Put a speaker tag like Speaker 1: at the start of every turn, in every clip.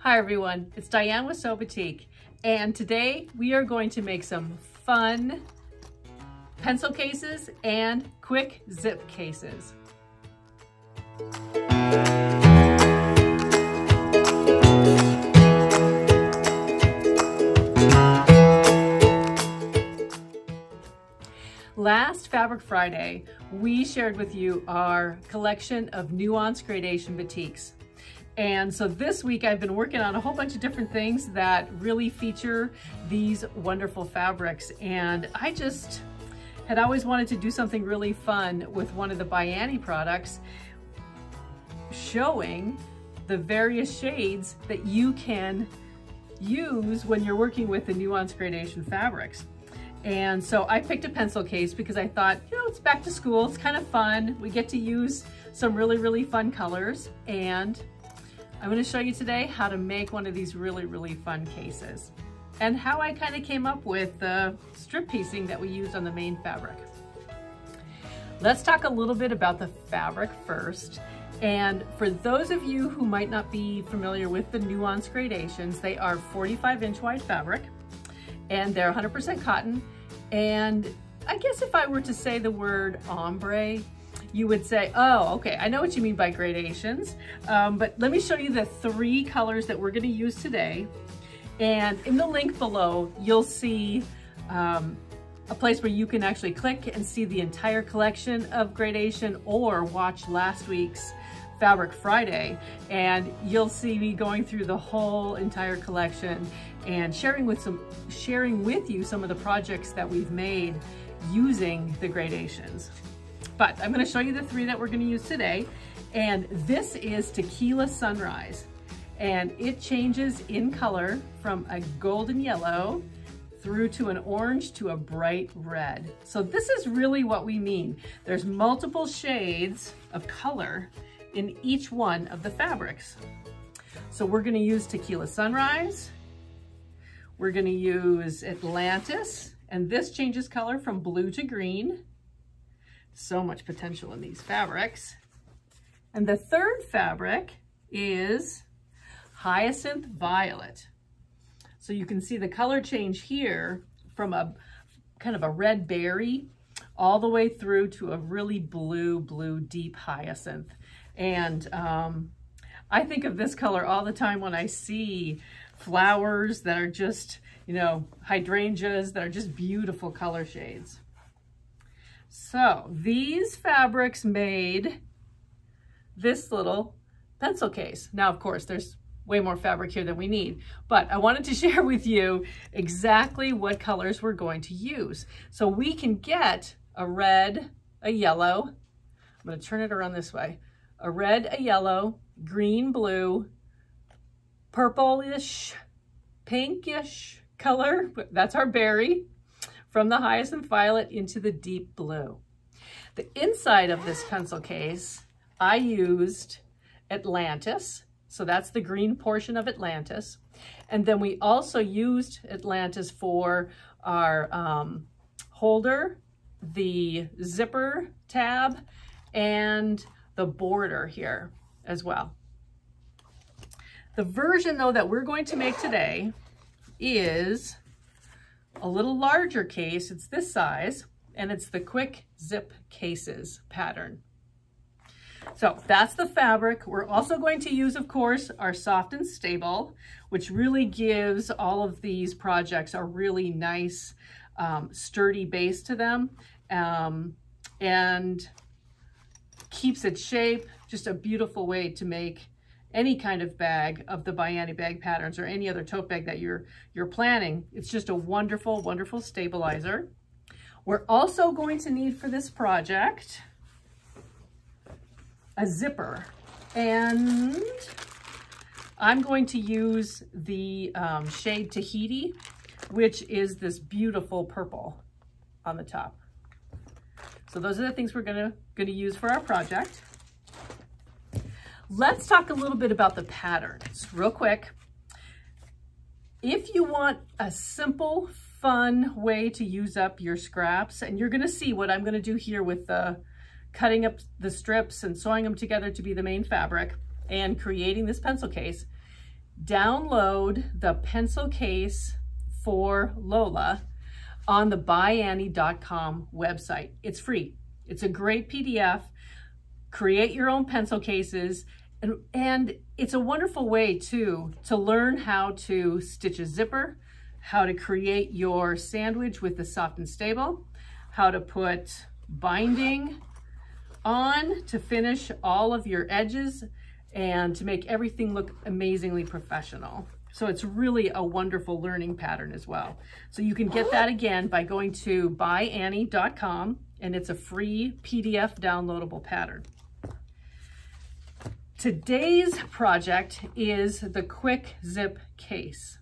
Speaker 1: Hi everyone, it's Diane with Sew Batik, and today we are going to make some fun pencil cases and quick zip cases. Last Fabric Friday, we shared with you our collection of Nuance Gradation Batiks. And so this week I've been working on a whole bunch of different things that really feature these wonderful fabrics. And I just had always wanted to do something really fun with one of the Diane products, showing the various shades that you can use when you're working with the Nuance Gradation fabrics. And so I picked a pencil case because I thought, you know, it's back to school, it's kind of fun. We get to use some really fun colors, and I'm going to show you today how to make one of these really fun cases and how I kind of came up with the strip piecing that we used on the main fabric. Let's talk a little bit about the fabric first. And for those of you who might not be familiar with the Nuance Gradations, they are 45-inch wide fabric and they're 100% cotton. And I guess if I were to say the word ombre, you would say, oh, okay, I know what you mean by gradations, but let me show you the 3 colors that we're gonna use today. And in the link below, you'll see a place where you can actually click and see the entire collection of gradation, or watch last week's Fabric Friday, and you'll see me going through the whole entire collection and sharing with you some of the projects that we've made using the gradations. But I'm going to show you the 3 that we're going to use today. And this is Tequila Sunrise. And it changes in color from a golden yellow through to an orange to a bright red. So this is really what we mean. There's multiple shades of color in each one of the fabrics. So we're going to use Tequila Sunrise. We're going to use Atlantis. And this changes color from blue to green. So much potential in these fabrics. And the third fabric is Hyacinth Violet. So you can see the color change here from a kind of a red berry all the way through to a really blue deep hyacinth. And I think of this color all the time when I see flowers that are just, you know, hydrangeas that are just beautiful color shades. So these fabrics made this little pencil case. Now, of course, there's way more fabric here than we need, but I wanted to share with you exactly what colors we're going to use. So we can get a red, a yellow, I'm going to turn it around this way, a red, a yellow, green, blue, purplish, pinkish color, that's our berry, from the Hyacinth Violet into the deep blue. The inside of this pencil case, I used Atlantis. So that's the green portion of Atlantis. And then we also used Atlantis for our holder, the zipper tab, and the border here as well. The version though that we're going to make today is a little larger case. It's this size, and it's the quick zip cases pattern. So that's the fabric. We're also going to use, of course, our Soft and Stable, which really gives all of these projects a really nice, sturdy base to them, and keeps its shape. Just a beautiful way to make any kind of bag of the Diane bag patterns or any other tote bag that you're planning. It's just a wonderful stabilizer. We're also going to need for this project a zipper, and I'm going to use the shade Tahiti, which is this beautiful purple on the top. So those are the things we're gonna use for our project. Let's talk a little bit about the patterns real quick. If you want a simple, fun way to use up your scraps, and you're gonna see what I'm gonna do here with the cutting up the strips and sewing them together to be the main fabric and creating this pencil case, download the pencil case for Lola on the byannie.com website. It's free. It's a great PDF. Create your own pencil cases, and it's a wonderful way too to learn how to stitch a zipper, how to create your sandwich with the soft and stable, how to put binding on to finish all of your edges and to make everything look amazingly professional. So it's really a wonderful learning pattern as well. So you can get that again by going to byannie.com, and it's a free PDF downloadable pattern. Today's project is the quick zip case,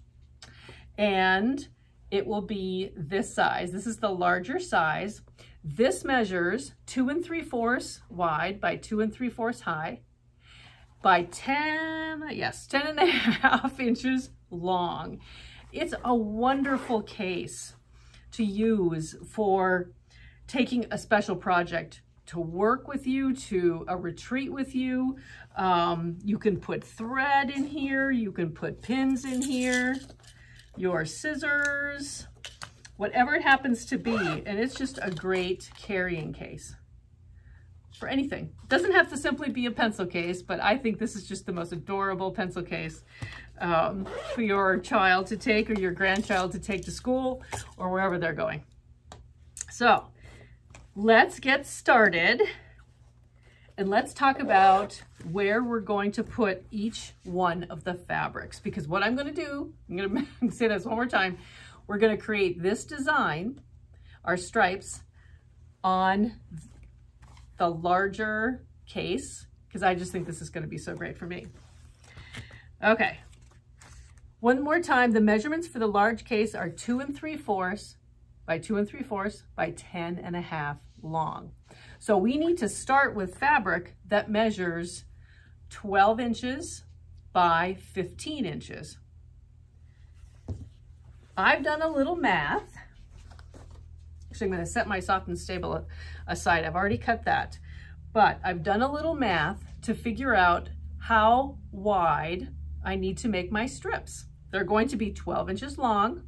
Speaker 1: and it will be this size. This is the larger size. This measures 2 3/4 wide by 2 3/4 high by 10 and a half inches long. It's a wonderful case to use for taking a special project to work with you, to a retreat with you. You can put thread in here, you can put pins in here, your scissors, whatever it happens to be, and it's just a great carrying case for anything. It doesn't have to simply be a pencil case, but I think this is just the most adorable pencil case for your child to take, or your grandchild to take to school, or wherever they're going. So let's get started, and let's talk about where we're going to put each one of the fabrics, because what I'm going to do, I'm going to say this one more time, we're going to create this design, our stripes, on the larger case, because I just think this is going to be so great for me. Okay, one more time, the measurements for the large case are 2 3/4 by 2 3/4 by 10 and a half long. So we need to start with fabric that measures 12 inches by 15 inches. I've done a little math. Actually, I'm going to set my soft and stable aside. I've already cut that, but I've done a little math to figure out how wide I need to make my strips. They're going to be 12 inches long.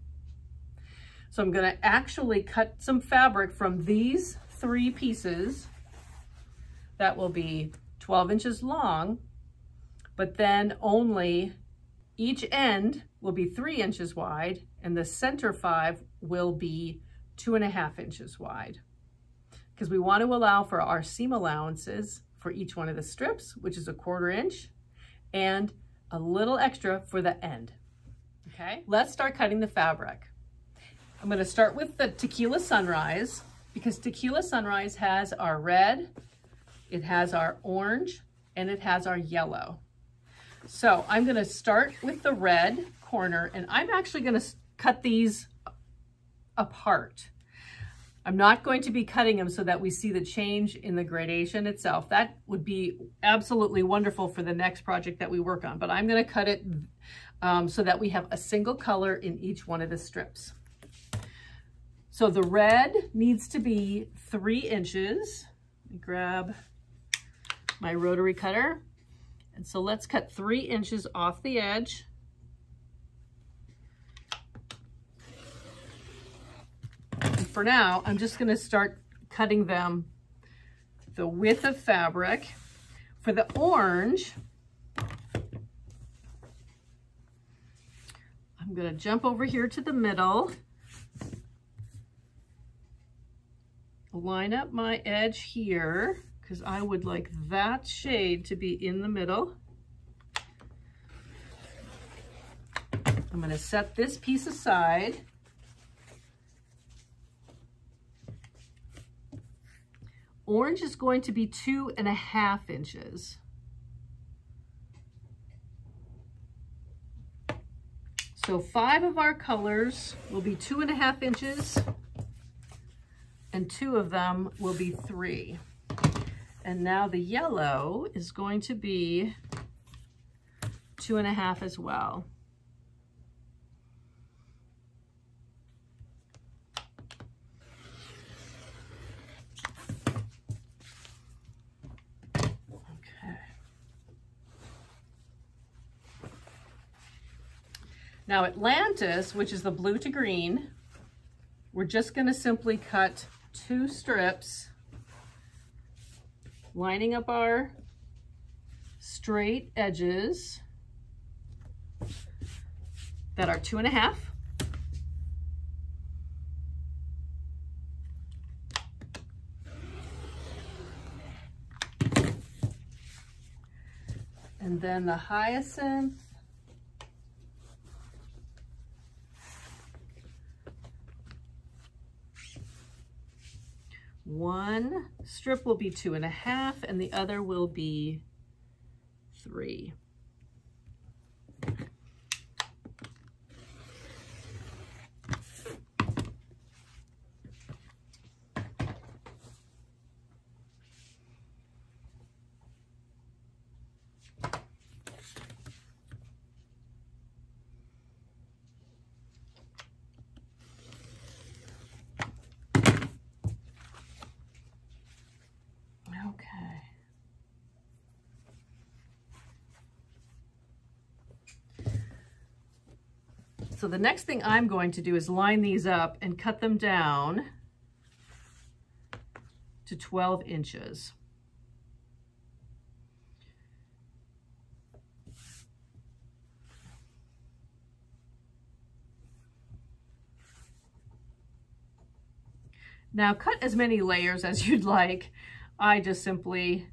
Speaker 1: So I'm going to actually cut some fabric from these 3 pieces that will be 12 inches long, but then only each end will be 3 inches wide, and the center 5 will be 2.5 inches wide, because we want to allow for our seam allowances for each one of the strips, which is 1/4 inch, and a little extra for the end. Okay, let's start cutting the fabric. I'm going to start with the Tequila Sunrise, because Tequila Sunrise has our red, it has our orange, and it has our yellow. So I'm going to start with the red corner, and I'm actually going to cut these apart. I'm not going to be cutting them so that we see the change in the gradation itself. That would be absolutely wonderful for the next project that we work on, but I'm going to cut it so that we have a single color in each one of the strips. So the red needs to be 3 inches. Let me grab my rotary cutter. And so let's cut 3 inches off the edge. And for now, I'm just going to start cutting them the width of fabric. For the orange, I'm going to jump over here to the middle, line up my edge here, because I would like that shade to be in the middle. I'm going to set this piece aside. Orange is going to be 2.5 inches. So 5 of our colors will be 2.5 inches, and 2 of them will be 3. And now the yellow is going to be 2.5 as well. Okay. Now Atlantis, which is the blue to green, we're just going to simply cut 2 strips, lining up our straight edges that are 2.5. And then the hyacinth, one strip will be 2.5 and the other will be 3. So the next thing I'm going to do is line these up and cut them down to 12 inches. Now cut as many layers as you'd like. I just simply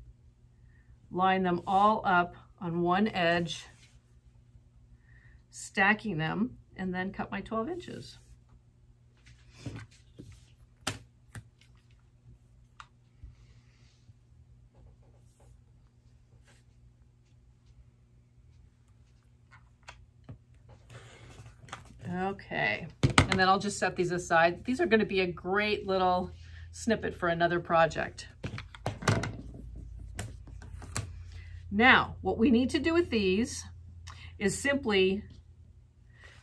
Speaker 1: line them all up on one edge, stacking them, and then cut my 12 inches. Okay, and then I'll just set these aside. These are going to be a great little snippet for another project. Now, what we need to do with these is simply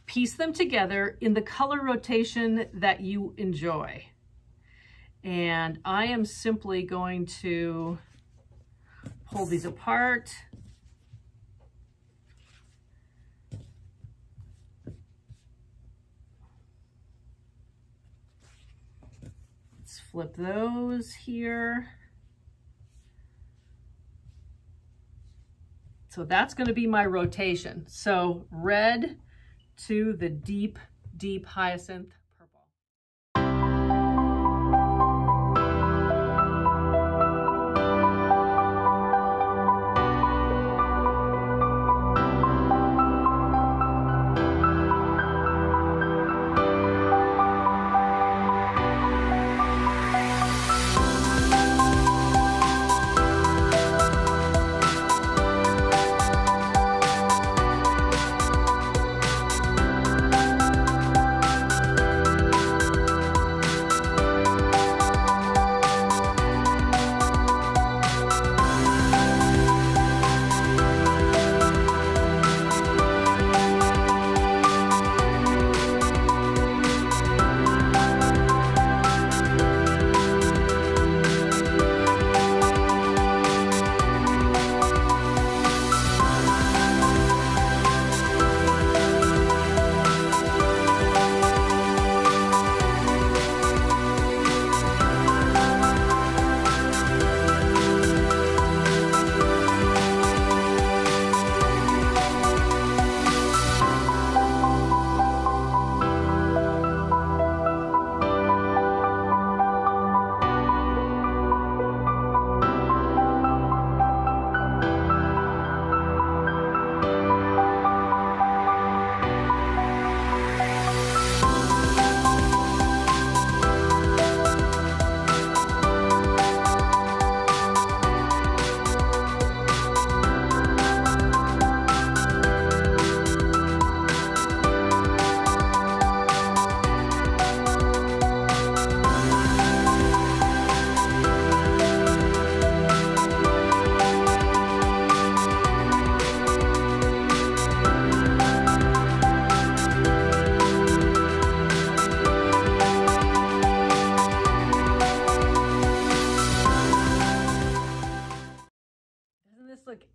Speaker 1: piece them together in the color rotation that you enjoy. And I am simply going to pull these apart. Let's flip those here. So that's going to be my rotation. So red to the deep, deep hyacinth purple.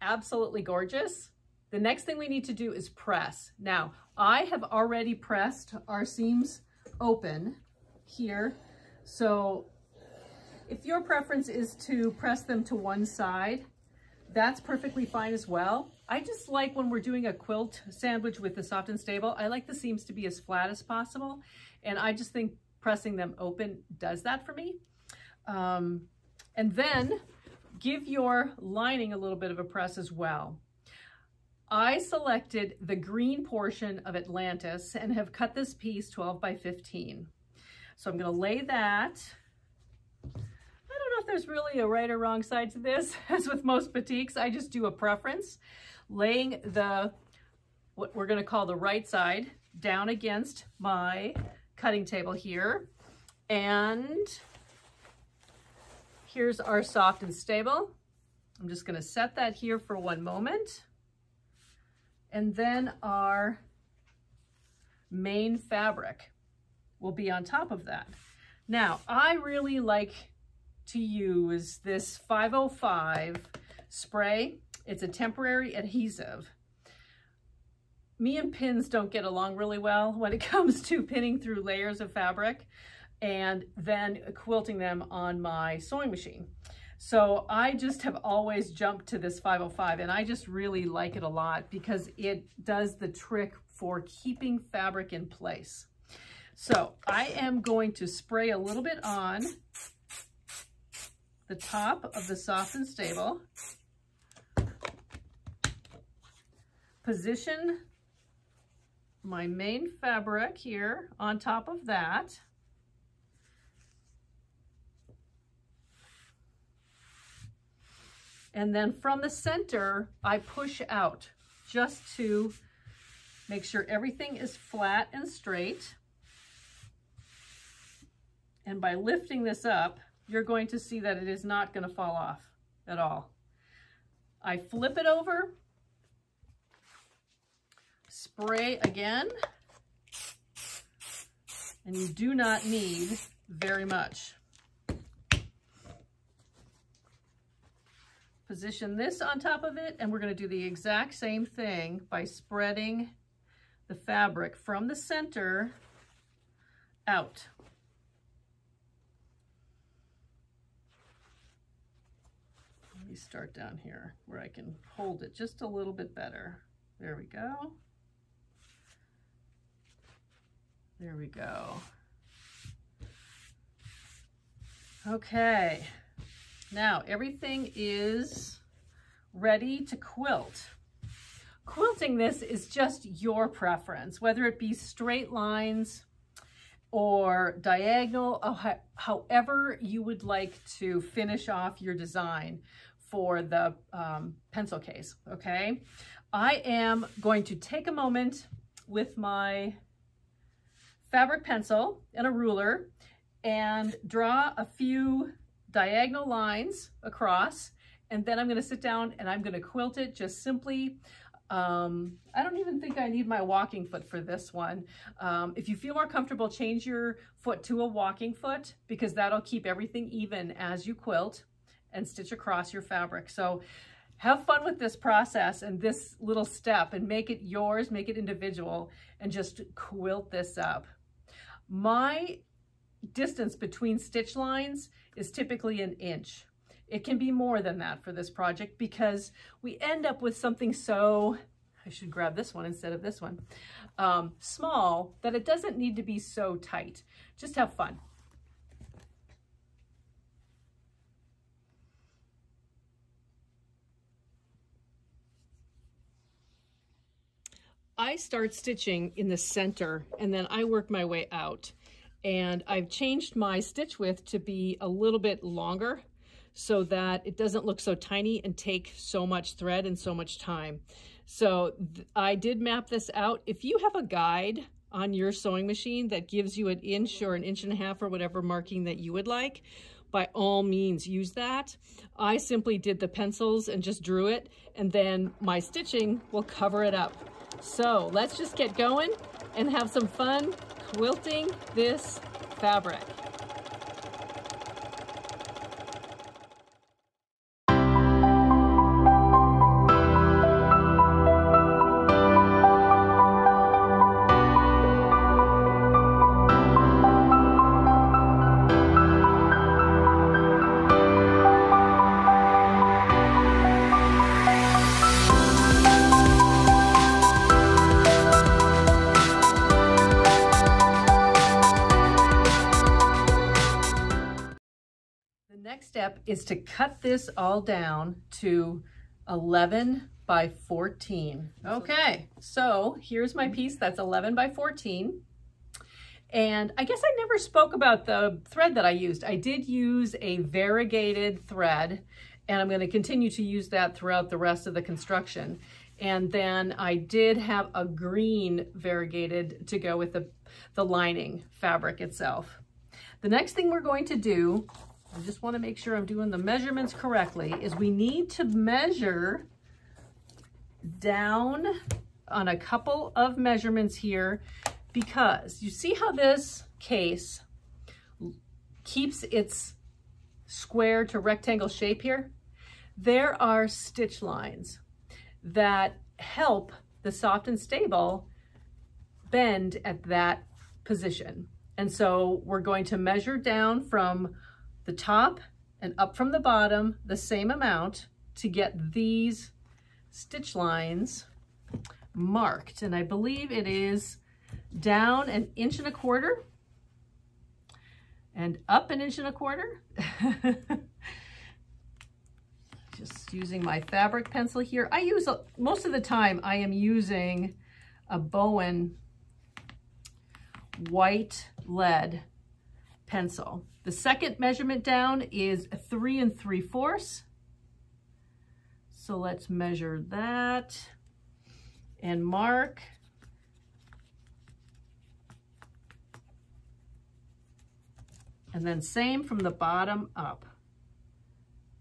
Speaker 1: Absolutely gorgeous. The next thing we need to do is press. Now, I have already pressed our seams open here. So if your preference is to press them to one side, that's perfectly fine as well. I just like when we're doing a quilt sandwich with the soft and stable, I like the seams to be as flat as possible. And I just think pressing them open does that for me. And then give your lining a little bit of a press as well. I selected the green portion of Atlantis and have cut this piece 12 by 15. So I'm going to lay that. I don't know if there's really a right or wrong side to this. As with most batiks, I just do a preference. Laying what we're going to call the right side down against my cutting table here. And here's our soft and stable. I'm just going to set that here for one moment. And then our main fabric will be on top of that. Now, I really like to use this 505 spray. It's a temporary adhesive. Me and pins don't get along really well when it comes to pinning through layers of fabric and then quilting them on my sewing machine. So I just have always jumped to this 505, and I just really like it a lot because it does the trick for keeping fabric in place. So I am going to spray a little bit on the top of the soft and stable. Position my main fabric here on top of that. And then from the center, I push out just to make sure everything is flat and straight. And by lifting this up, you're going to see that it is not going to fall off at all. I flip it over, spray again, and you do not need very much. Position this on top of it, and we're going to do the exact same thing by spreading the fabric from the center out. Let me start down here where I can hold it just a little bit better. There we go. There we go. Okay. Now everything is ready to quilt. Quilting this is just your preference, whether it be straight lines or diagonal, or however you would like to finish off your design for the pencil case, okay? I am going to take a moment with my fabric pencil and a ruler and draw a few diagonal lines across, and then I'm going to sit down and I'm going to quilt it just simply. I don't even think I need my walking foot for this one. If you feel more comfortable, change your foot to a walking foot because that'll keep everything even as you quilt and stitch across your fabric. So have fun with this process and this little step and make it yours, make it individual, and just quilt this up. My distance between stitch lines is typically 1 inch. It can be more than that for this project because we end up with something so, I should grab this one instead of this one, small that it doesn't need to be so tight. Just have fun. I start stitching in the center and then I work my way out. And I've changed my stitch width to be a little bit longer so that it doesn't look so tiny and take so much thread and so much time. So I did map this out. If you have a guide on your sewing machine that gives you 1 inch or 1.5 inches or whatever marking that you would like, by all means use that. I simply did the pencils and just drew it, and then my stitching will cover it up. So let's just get going and have some fun quilting this fabric. is to cut this all down to 11 by 14. Okay, so here's my piece that's 11 by 14. And I guess I never spoke about the thread that I used. I did use a variegated thread, and I'm going to continue to use that throughout the rest of the construction. And then I did have a green variegated to go with the lining fabric itself. The next thing we're going to do, I just want to make sure I'm doing the measurements correctly, is we need to measure down on a couple of measurements here, because you see how this case keeps its square to rectangle shape here? There are stitch lines that help the soft and stable bend at that position. And so we're going to measure down from the top and up from the bottom the same amount to get these stitch lines marked. And I believe it is down 1.25 inches and up 1.25 inches. Just using my fabric pencil here. I use, most of the time I am using a Bowen white lead pencil. The second measurement down is 3 3/4. So let's measure that and mark. And then same from the bottom up,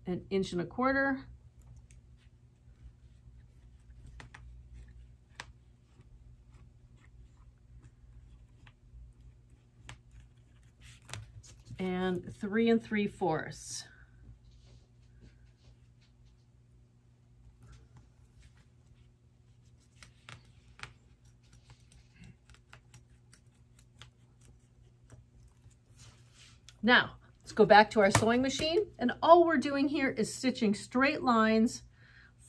Speaker 1: 1.25 inches. And 3 3/4. Now, let's go back to our sewing machine, and all we're doing here is stitching straight lines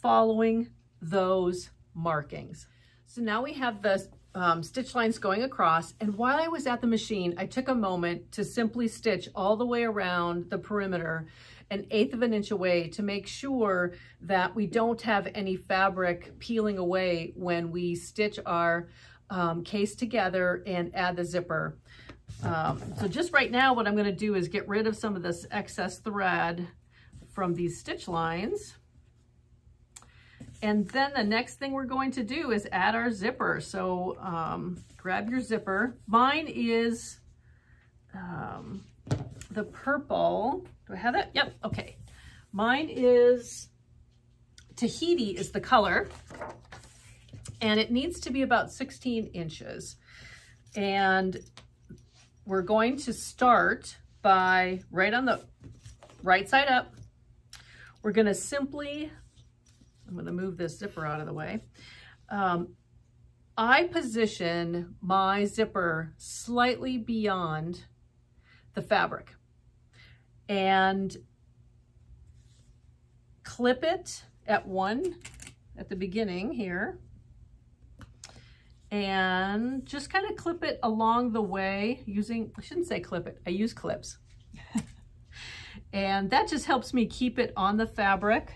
Speaker 1: following those markings. So now we have the stitch lines going across, and while I was at the machine, I took a moment to simply stitch all the way around the perimeter 1/8 inch away to make sure that we don't have any fabric peeling away when we stitch our case together and add the zipper. So just right now, what I'm going to do is get rid of some of this excess thread from these stitch lines. And then the next thing we're going to do is add our zipper. So grab your zipper. Mine is the purple. Do I have that? Yep, okay. Mine is Tahiti is the color. And it needs to be about 16 inches. And we're going to start by right on the right side up. We're going to simply, I'm going to move this zipper out of the way. I position my zipper slightly beyond the fabric and clip it at the beginning here. And just kind of clip it along the way using, I shouldn't say clip it, I use clips. And that just helps me keep it on the fabric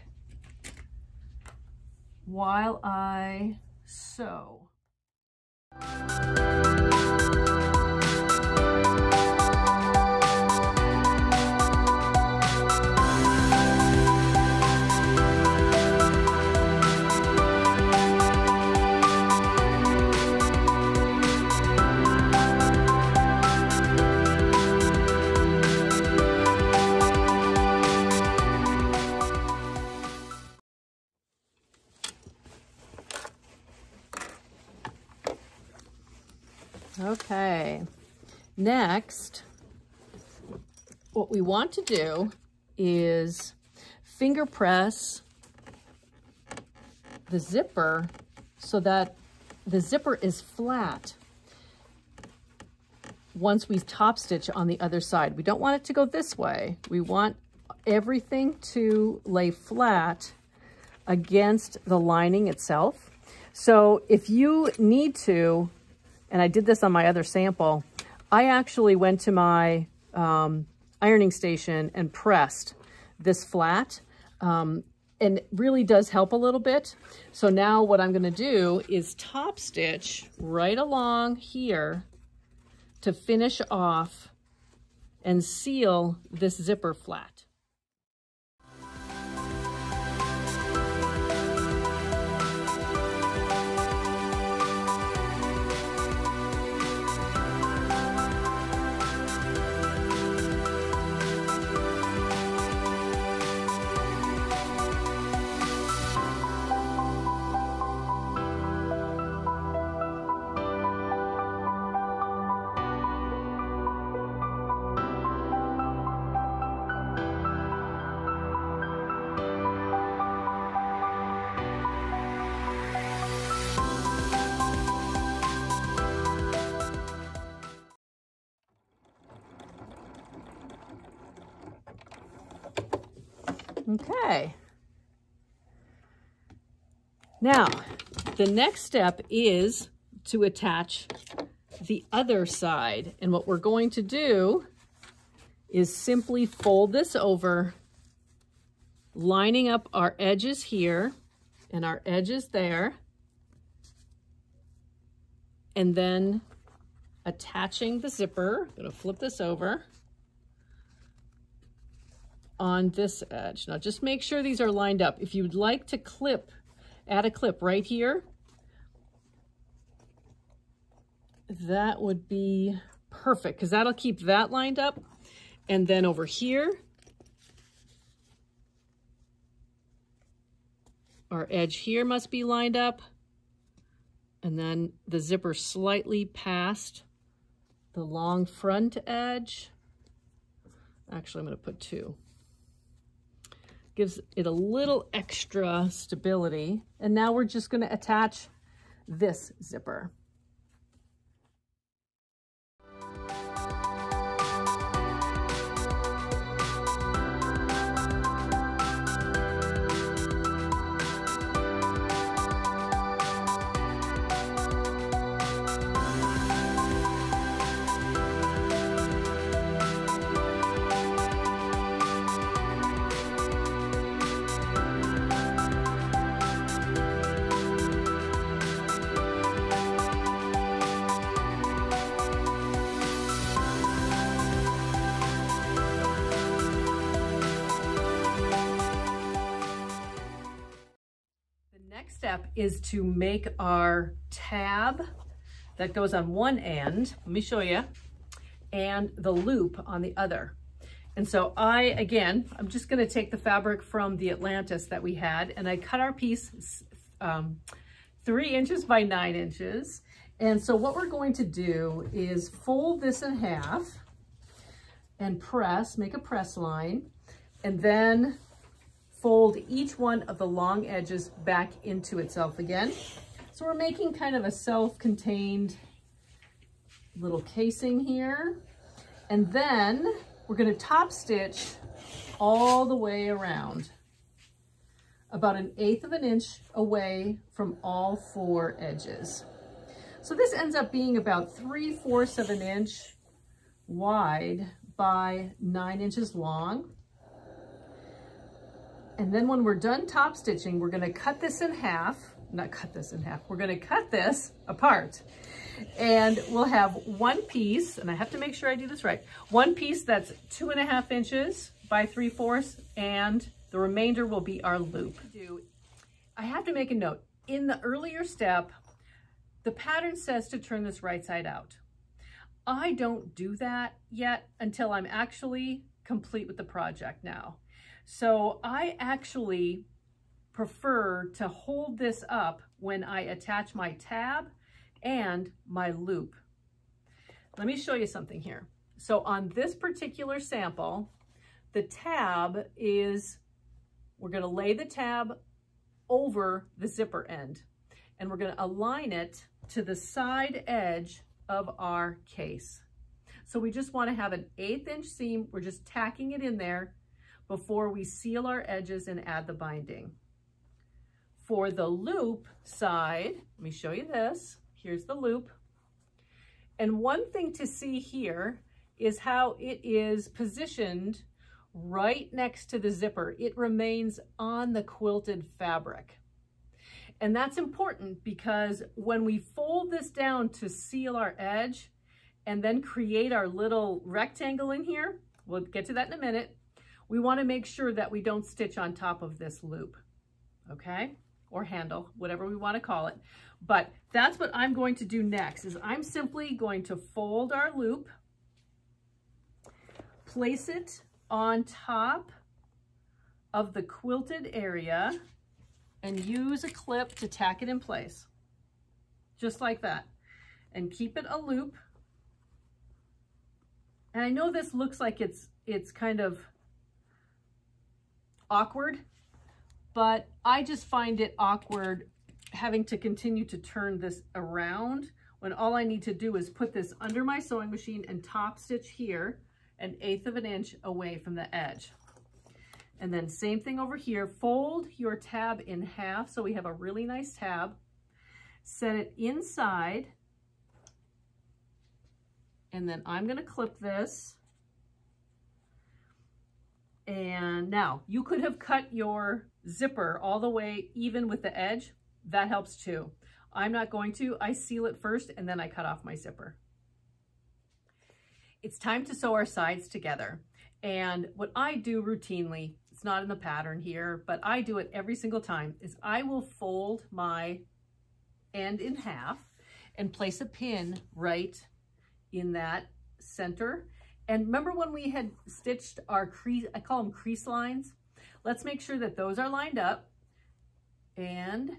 Speaker 1: while I sew. Okay, next, what we want to do is finger press the zipper so that the zipper is flat once we top stitch on the other side. We don't want it to go this way. We want everything to lay flat against the lining itself. So if you need to, and I did this on my other sample, I actually went to my ironing station and pressed this flat. And it really does help a little bit. So now what I'm gonna do is top stitch right along here to finish off and seal this zipper flat. Okay. Now, the next step is to attach the other side. And what we're going to do is simply fold this over, lining up our edges here and our edges there, and then attaching the zipper. I'm going to flip this over on this edge. Now just make sure these are lined up. If you'd like to clip, add a clip right here, that would be perfect because that'll keep that lined up. And then over here, our edge here must be lined up. And then the zipper slightly past the long front edge. Actually, I'm going to put two. Gives it a little extra stability. And now we're just going to attach this zipper. Next step is to make our tab that goes on one end, let me show you, and the loop on the other. And so I'm just going to take the fabric from the Atlantis that we had, and I cut our piece 3 inches by 9 inches. And so what we're going to do is fold this in half and press, make a press line, and then fold each one of the long edges back into itself again. So we're making kind of a self-contained little casing here. And then we're going to top stitch all the way around, about 1/8 of an inch away from all 4 edges. So this ends up being about 3/4 of an inch wide by 9 inches long. And then when we're done top stitching, we're gonna cut this in half, we're gonna cut this apart. And we'll have one piece, and I have to make sure I do this right, one piece that's 2.5 inches by 3/4, and the remainder will be our loop. I have to make a note. In the earlier step, the pattern says to turn this right side out. I don't do that yet until I'm actually complete with the project now. So I actually prefer to hold this up when I attach my tab and my loop. Let me show you something here. So on this particular sample, the tab is, we're going to lay the tab over the zipper end, and we're going to align it to the side edge of our case. So we just want to have an 1/8 inch seam. We're just tacking it in there before we seal our edges and add the binding. For the loop side, let me show you this. Here's the loop. And one thing to see here is how it is positioned right next to the zipper. It remains on the quilted fabric. And that's important because when we fold this down to seal our edge and then create our little rectangle in here, we'll get to that in a minute, we want to make sure that we don't stitch on top of this loop, okay? Or handle, whatever we want to call it. But that's what I'm going to do next, is I'm simply going to fold our loop, place it on top of the quilted area, and use a clip to tack it in place, just like that. And keep it a loop. And I know this looks like it's kind of awkward, but I just find it awkward having to continue to turn this around when all I need to do is put this under my sewing machine and top stitch here 1/8 of an inch away from the edge. And then same thing over here, fold your tab in half so we have a really nice tab, set it inside, and then I'm gonna clip this. And now you could have cut your zipper all the way even with the edge. That helps too. I'm not going to. I seal it first and then I cut off my zipper. It's time to sew our sides together. And what I do routinely, it's not in the pattern here, but I do it every single time, is I will fold my end in half and place a pin right in that center. And remember when we had stitched our crease, I call them crease lines? Let's make sure that those are lined up. And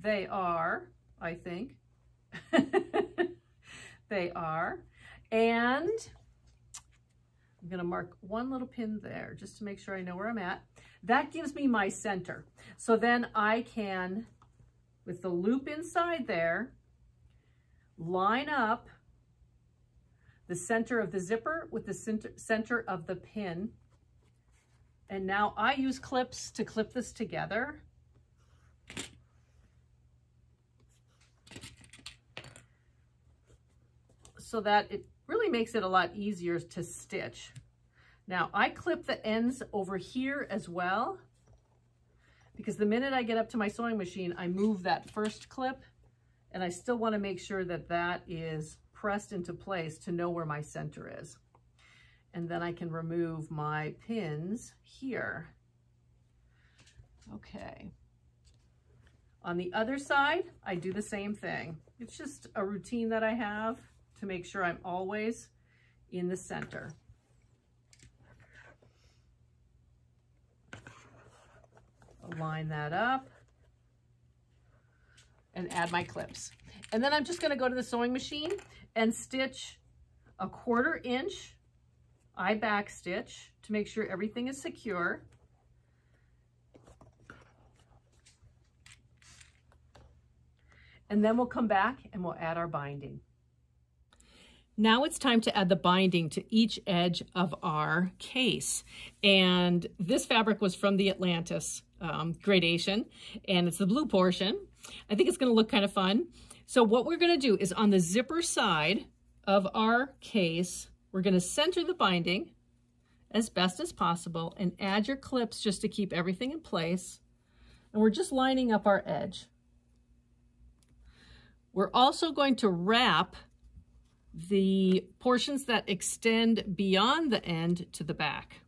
Speaker 1: they are, I think. They are. And I'm gonna mark one little pin there just to make sure I know where I'm at. That gives me my center. So then I can, with the loop inside there, line up the center of the zipper with the center of the pin. And now I use clips to clip this together. So that it really makes it a lot easier to stitch. Now I clip the ends over here as well, because the minute I get up to my sewing machine, I move that first clip, and I still want to make sure that that is pressed into place to know where my center is. And then I can remove my pins here. Okay. On the other side, I do the same thing. It's just a routine that I have to make sure I'm always in the center. Line that up and add my clips. And then I'm just going to go to the sewing machine and stitch a 1/4 inch eye back stitch to make sure everything is secure. And then we'll come back and we'll add our binding. Now it's time to add the binding to each edge of our case. And this fabric was from the Atlantis gradation, and it's the blue portion. I think it's gonna look kind of fun. So what we're gonna do is on the zipper side of our case, we're gonna center the binding as best as possible and add your clips just to keep everything in place. And we're just lining up our edge. We're also going to wrap the portions that extend beyond the end to the back.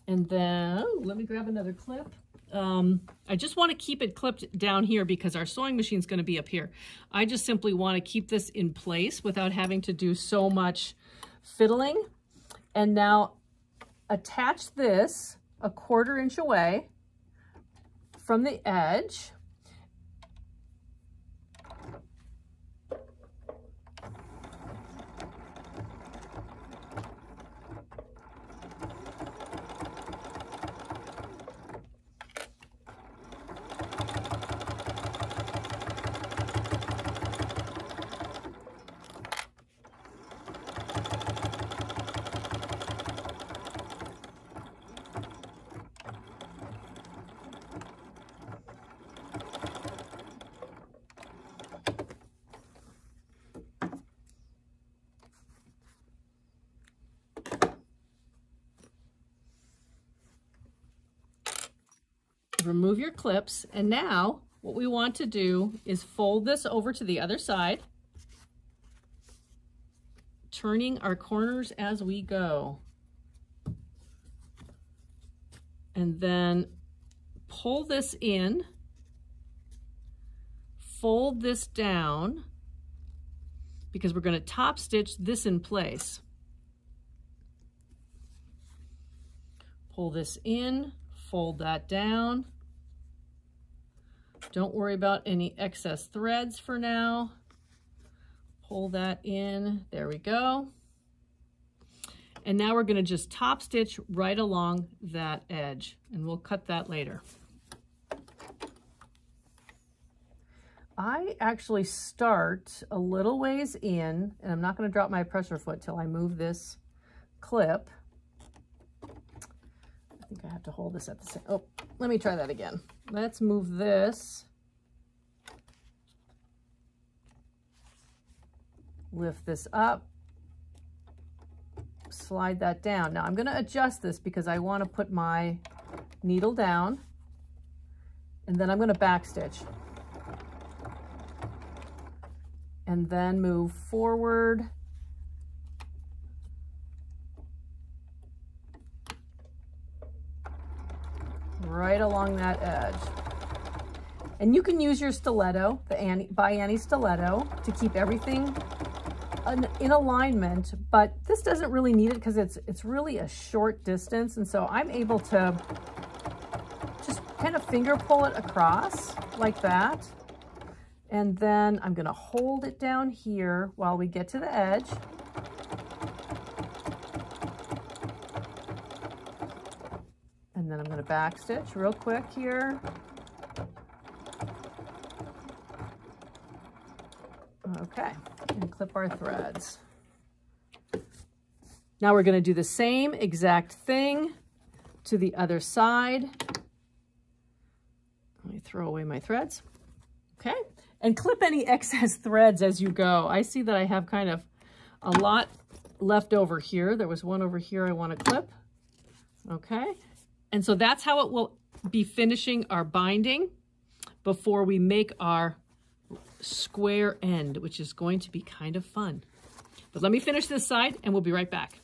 Speaker 1: And then, let me grab another clip. I just want to keep it clipped down here because our sewing machine is going to be up here. I just simply want to keep this in place without having to do so much fiddling. And now attach this a 1/4 inch away from the edge. remove your clips. And now what we want to do is fold this over to the other side, turning our corners as we go. And then pull this in, fold this down, because we're going to top stitch this in place. Pull this in, fold that down. Don't worry about any excess threads for now. Pull that in, there we go. And now we're going to just top stitch right along that edge, and we'll cut that later. I actually start a little ways in, and I'm not going to drop my pressure foot till I move this clip. I think I have to hold this at the same, oh, let me try that again. Let's move this. Lift this up. Slide that down. Now I'm going to adjust this because I want to put my needle down, and then I'm going to back stitch. And then move forward. Right along that edge. And you can use your stiletto, the by Annie stiletto, to keep everything in alignment, but this doesn't really need it because it's really a short distance, and so I'm able to just kind of finger pull it across like that. And then I'm going to hold it down here while we get to the edge. And then I'm going to back stitch real quick here. Okay, and clip our threads. Now we're going to do the same exact thing to the other side. Let me throw away my threads. Okay, and clip any excess threads as you go. I see that I have kind of a lot left over here. There was one over here I want to clip. Okay, and so that's how it will be finishing our binding before we make our square end, which is going to be kind of fun. But let me finish this side and we'll be right back.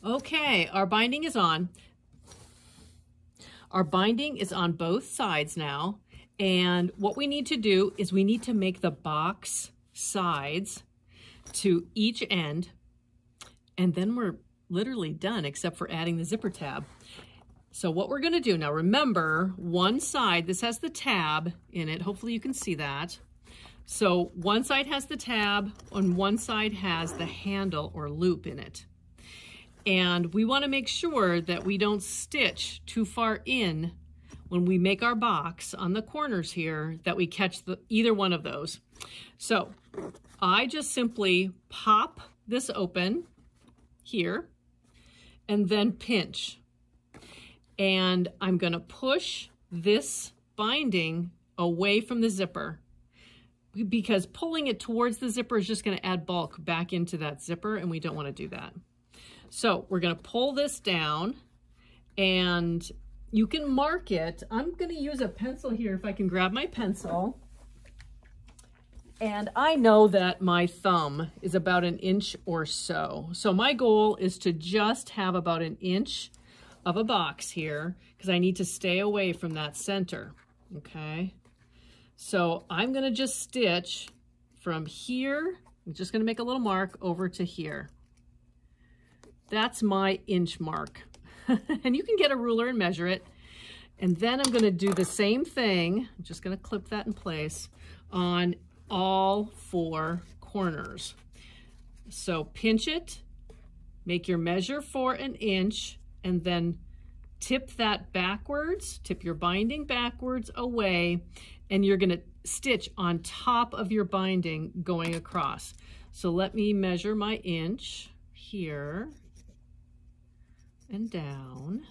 Speaker 1: Okay, our binding is on. Our binding is on both sides now. And what we need to do is we need to make the box sides to each end. And then we're literally done, except for adding the zipper tab. So what we're going to do now, remember, one side, this has the tab in it. Hopefully you can see that. So one side has the tab and one side has the handle or loop in it. And we want to make sure that we don't stitch too far in when we make our box on the corners here, that we catch either one of those. So I just simply pop this open here and then pinch. And I'm going to push this binding away from the zipper, because pulling it towards the zipper is just going to add bulk back into that zipper, and we don't want to do that. So we're going to pull this down, and you can mark it. I'm going to use a pencil here if I can grab my pencil. And I know that my thumb is about 1 inch or so. So my goal is to just have about 1 inch of a box here, because I need to stay away from that center. Okay. So I'm going to just stitch from here. I'm just going to make a little mark over to here. That's my inch mark. And you can get a ruler and measure it. And then I'm going to do the same thing. I'm just going to clip that in place on all 4 corners. So pinch it, make your measure for 1 inch, and then tip that backwards, tip your binding backwards away, and you're going to stitch on top of your binding going across. So let me measure my inch here and down.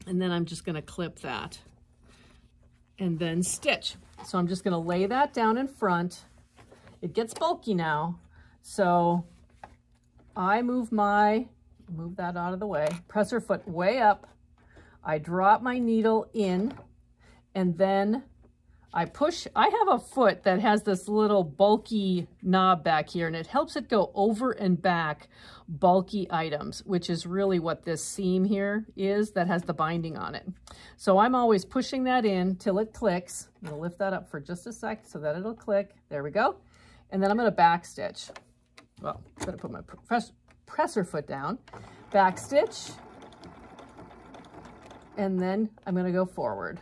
Speaker 1: And then I'm just going to clip that and then stitch. So I'm just going to lay that down in front. It gets bulky now. So I move my Move that out of the way. Presser foot way up. I drop my needle in, and then I push. I have a foot that has this little bulky knob back here, and it helps it go over and back bulky items, which is really what this seam here is that has the binding on it. So I'm always pushing that in till it clicks. I'm gonna lift that up for just a sec so that it'll click. There we go. And then I'm gonna back stitch. Well, I'm gonna put my presser foot down, back stitch, and then I'm gonna go forward.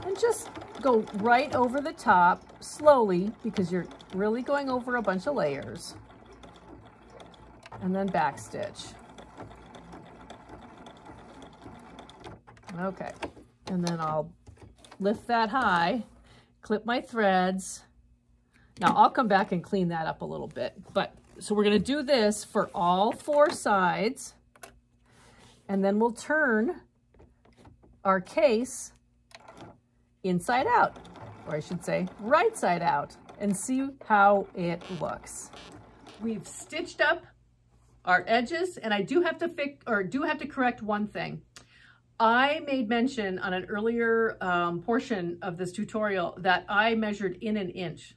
Speaker 1: And just go right over the top slowly because you're really going over a bunch of layers. And then back stitch. Okay, and then I'll lift that high, clip my threads. Now I'll come back and clean that up a little bit, but so we're gonna do this for all 4 sides, and then we'll turn our case inside out, or I should say right side out, and see how it looks. We've stitched up our edges, and I do have to correct one thing. I made mention on an earlier portion of this tutorial that I measured in an inch.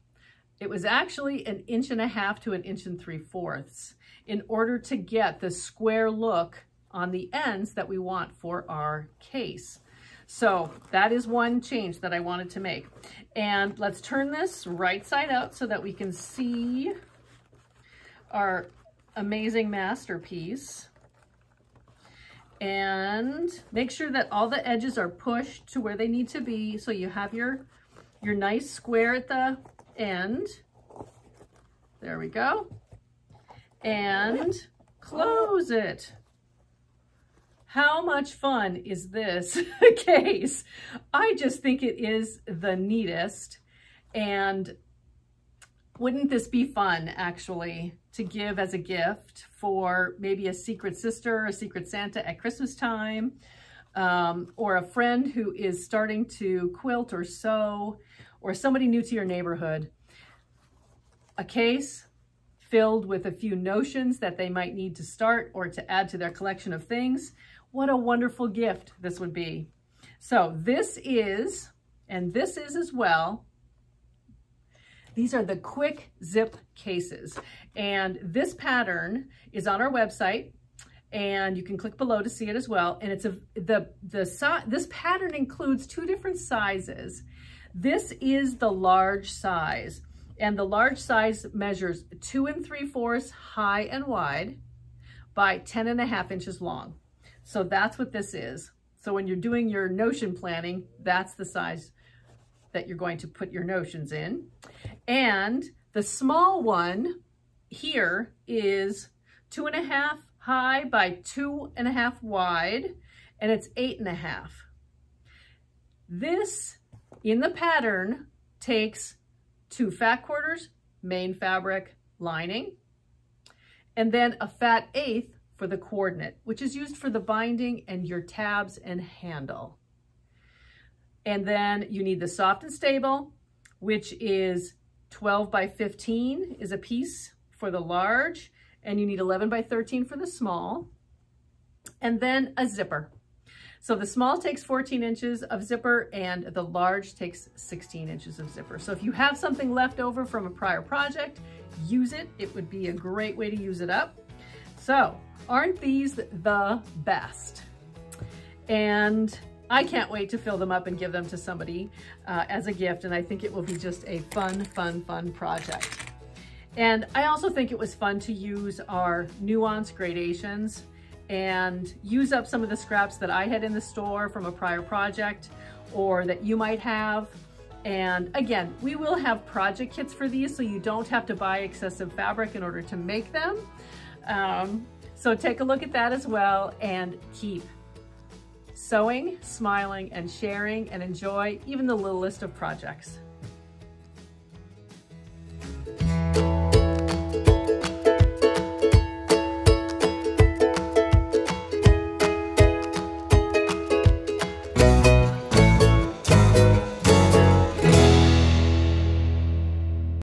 Speaker 1: It was actually 1.5 inches to 1 3/4 inches in order to get the square look on the ends that we want for our case. So that is one change that I wanted to make. And let's turn this right side out so that we can see our amazing masterpiece. And make sure that all the edges are pushed to where they need to be, so you have your nice square at the end. There we go. And close it. How much fun is this case? I just think it is the neatest. And wouldn't this be fun, actually, to give as a gift for maybe a secret sister, a secret Santa at Christmas time, or a friend who is starting to quilt or sew, or somebody new to your neighborhood. A case filled with a few notions that they might need to start or to add to their collection of things. What a wonderful gift this would be. So this is, and this is as well, these are the quick zip cases. And this pattern is on our website, and you can click below to see it as well. And it's this pattern includes 2 different sizes. This is the large size, and the large size measures 2 3/4 high and wide by 10.5 inches long. So that's what this is. So when you're doing your notion planning, that's the size that you're going to put your notions in. And the small one here is 2.5 high by 2.5 wide, and it's 8.5. This, in the pattern, takes 2 fat quarters, main fabric, lining, and then a fat 1/8 for the coordinate, which is used for the binding and your tabs and handle. And then you need the soft and stable, which is 12 by 15 is a piece for the large, and you need 11 by 13 for the small, and then a zipper. So the small takes 14 inches of zipper, and the large takes 16 inches of zipper. So if you have something left over from a prior project, use it. It would be a great way to use it up. So aren't these the best? And I can't wait to fill them up and give them to somebody as a gift, and I think it will be just a fun, fun, fun project. And I also think it was fun to use our Nuance gradations and use up some of the scraps that I had in the store from a prior project or that you might have. And again, we will have project kits for these, so you don't have to buy excessive fabric in order to make them. So take a look at that as well, and keep sewing, smiling, and sharing, and enjoy even the littlest of projects.